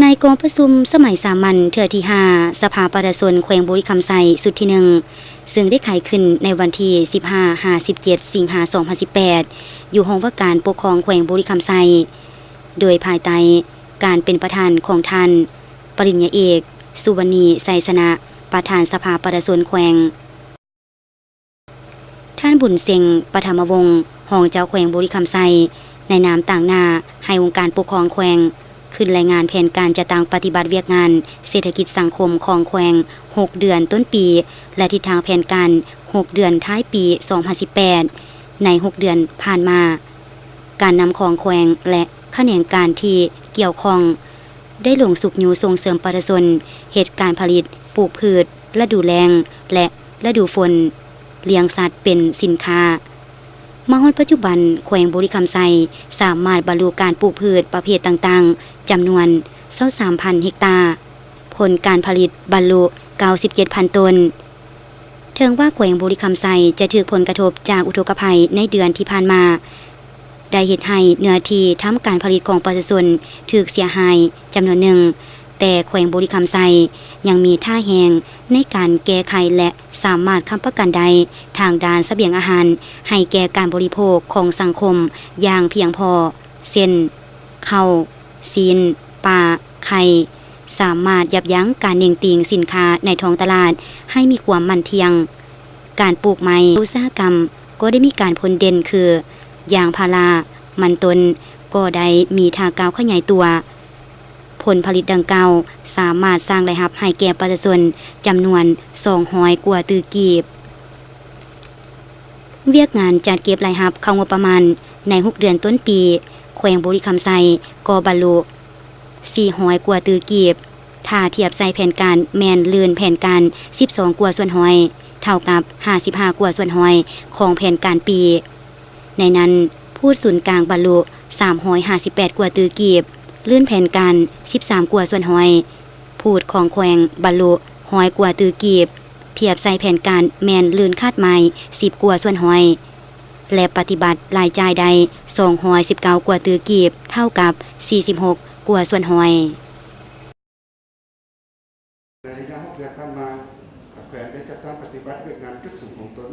ในกองประชุมสมัยสามัญเทื่อที่5สภาประชาชนแขวงบุรีคำไซสุดที่1ซึ่งได้ขายขึ้นในวันที่15-17 สิงหาคม 2018 อยู่ห้องว่าการปกครองแขวงบุรีคำไซโดยภายใต้การเป็นประธานของท่านปริญญาเอกสุวรรณีไสสนะประธานสภาประชาชนแขวงท่านบุญเซ็งปฐมวงศ์รองเจ้าแขวงบุรีคำไซในนามต่างหน้าให้องค์การปกครองแขวงขึ้นรายงานแผนการจัดตั้งปฏิบัติเวียกงานเศรษฐกิจสังคมของแขวง6เดือนต้นปีและทิศทางแผนการ6เดือนท้ายปี 2018 ใน6เดือนผ่านมาการนำของแขวงและแขนงการที่เกี่ยวข้องได้ลงสุกยูส่งเสริมประชาชนเหตุการผลิตปลูกพืชฤดูแล้งและฤดูฝนเลี้ยงสัตว์เป็นสินค้ามาฮอดปัจจุบันแขวงบุรีคำไซสามารถบรรลุการปลูกพืชประเภทต่างๆจำนวน 23,000 เฮกตาร์ผลการผลิตบรรลุ 97,000 ต้นถึงว่าแขวงบุรีคำไซจะถูกผลกระทบจากอุทกภัยในเดือนที่ผ่านมาได้เฮ็ดให้เนื้อที่ทำการผลิตของประชาชนถูกเสียหายจำนวนหนึ่งแต่แขวงบุรีคำไซยังมีท่าแหงในการแก้ไขและสามารถค้ำประกันใดทางด้านเสบียงอาหารให้แก่การบริโภคของสังคมอย่างเพียงพอเช่นข้าวซีนปลาไข่สามารถยับยั้งการเน่งติงสินค้าในท้องตลาดให้มีความมั่นเทียงการปลูกไม้อุตสาหกรรมก็ได้มีการผลเด่นคือยางพารามันต้นก็ได้มีท่าก้าวขยายตัวผลผลิตดังกล่าวสามารถสร้างรายรับให้แก่ประชาชนจำนวน200 กว่าตื้อกีบเวียกงานจัดเก็บรายรับเข้างบประมาณใน6เดือนต้นปีแขวงบุรีคำไซก็บรรลุ400 กว่าตื้อกีบถ้าเทียบใส่แผนการแมนเลือนแผนการ12 กว่าส่วนห้อยเท่ากับ55 กว่าส่วนห้อยของแผนการปีในนั้นพูดศูนย์กลางบรรลุ358 กว่าตื้อกีบลื่นแผนการ13 กว่าส่วนห้อยพูดของแขวงบรรลุ100 กว่าตื้อกีบเทียบใส่แผนการแมนลื่นคาดไม้10 กว่าส่วนห้อยและปฏิบัติรายจ่ายใด219 กว่าตื้อกีบเท่ากับ46 กว่าส่วนห้อยในระยะ6 เดือนผ่านมาแขวงได้จัดตั้งปฏิบัติเวียกงานจุดสูงของตน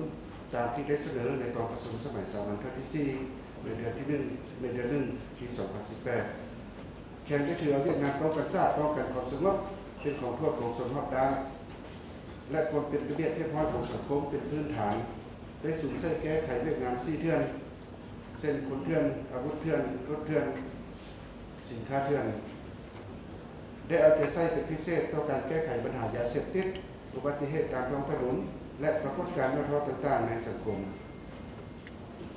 ตามที่ได้เสนอในกองประชุมสมัยสามัญครั้งที่4ในเดือนที่1ในเดือน1ปี 2018 แขวงได้ถือเอาเวียกงานป้องกันทราบป้องกันความสงบเป็นของทั่วกรมชนรอบด้านและความเป็นระเบียบเรียบร้อยของสังคมเป็นพื้นฐานได้สูงเสริมแก้ไขเวียกงาน4 เทื่อนเช่นคนเทื่อนอาวุธเทื่อนรถเทื่อนสินค้าเทื่อนได้เอาใจใส่เป็นพิเศษต่อการแก้ไขปัญหายาเสพติดอุบัติเหตุตามท้องถนนและปรากฏการณ์วัฏต่างๆในสังคม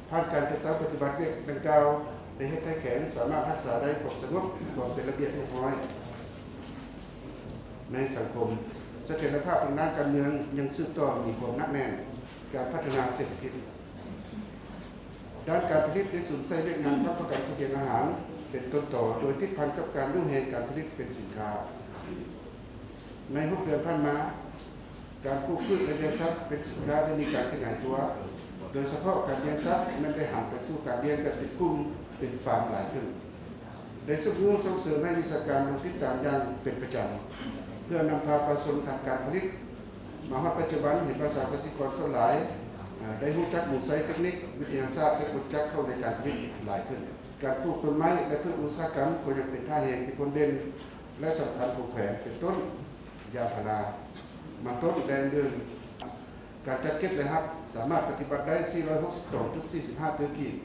ผ่านการจัดตั้งปฏิบัติเวียกดังกล่าวได้ให้แขวงสามารถรักษาได้ความสงบความเป็นระเบียบเรียบร้อยในสังคมเสถียรภาพทางด้านการเมืองยังสืบต่อมีความหนักแน่นการพัฒนาเศรษฐกิจด้านการผลิตได้สูญเสียเวียกงานค้ำประกันเสบียงอาหารเป็นต้นต่อโดยติดพันกับการดูแลการผลิตเป็นสินค้าใน6 เดือนผ่านมาการปลูกพืชและเลี้ยงสัตว์เป็นสินค้าได้มีการขยายตัวโดยเฉพาะการเลี้ยงสัตว์นั้นได้หันไปสู่การเลี้ยงแบบติดกลุ่มเป็นฟาร์มหลายขึ้นได้ส่งเสริมให้มีการลงติดตามอย่างเป็นประจำเพื่อนำพาประชาชนทางการผลิตมาฮอดปัจจุบันเห็นภาษาเกษตรกรส่วนหลายได้รู้จักบุกไซเทคนิควิทยาศาสตร์และรู้จักเข้าในการผลิตหลายขึ้นการปลูกต้นไม้และพืชอุตสาหกรรมก็ยังเป็นท่าแห่งที่คนเด่นและสำคัญของแขวงเป็นต้นยางพารามันต้นแดงเดือนการจัดเก็บเลยครับสามารถปฏิบัติได้ 462.45 ตื้อกีบ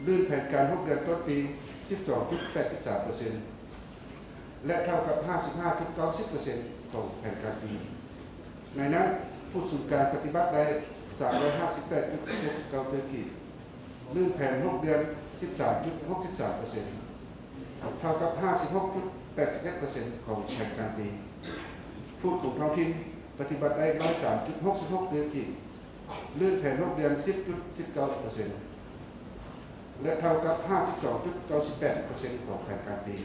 ลื่นแผนการ6 เดือนต้นปี 12.83% และเท่ากับ 55.90% ของแผนการปีในนั้นผู้ศูนย์การปฏิบัติได้ 358.79 ตื้อกีบลื่นแผน6 เดือน 13.63% เท่ากับ 56.81% ของแผนการปีผู้กลุ่มท้องถิ่นปฏิบัติได้ 103.66 ตื้อกีบลื่นแผน6 เดือน 10.19% และเท่ากับ 52.98% ของแผนการปี